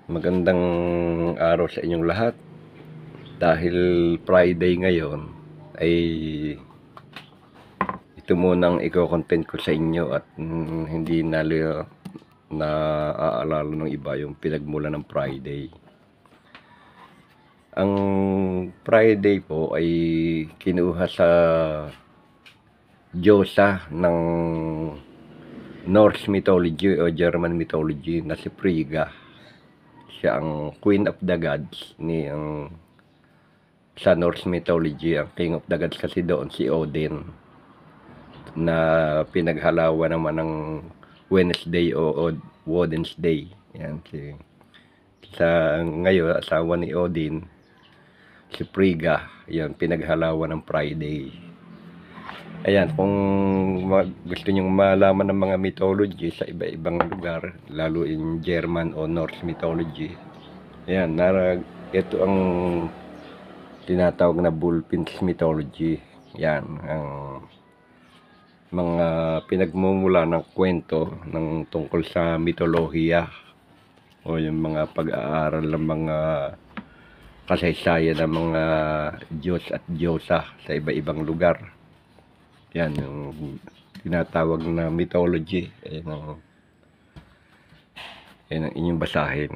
Magandang araw sa inyong lahat. Dahil Friday ngayon, ay ito munang i-content ko sa inyo at hindi naaalala ng iba yung pinagmula ng Friday. Ang Friday po ay kinuha sa diyosa ng Norse mythology o German mythology na si Frigga. Siya ang Queen of the Gods sa Norse mythology. Ang King of the Gods kasi doon si Odin, na pinaghalawan naman ng Wednesday o Woden's Day. Yan, sa ngayon asawa ni Odin, si Frigga, yan pinaghalawan ng Friday. Ayan, kung gusto nyong malaman ng mga mythology sa iba-ibang lugar, lalo in German o Norse mythology, ayan, ito ang tinatawag na Bullfinch mythology. Yan, ang mga pinagmumula ng kwento ng tungkol sa mitolohiya o yung mga pag-aaral ng mga kasaysayan ng mga Diyos at Diyosa sa iba-ibang lugar. Yan yung tinatawag na mythology. Ayan ang inyong basahin.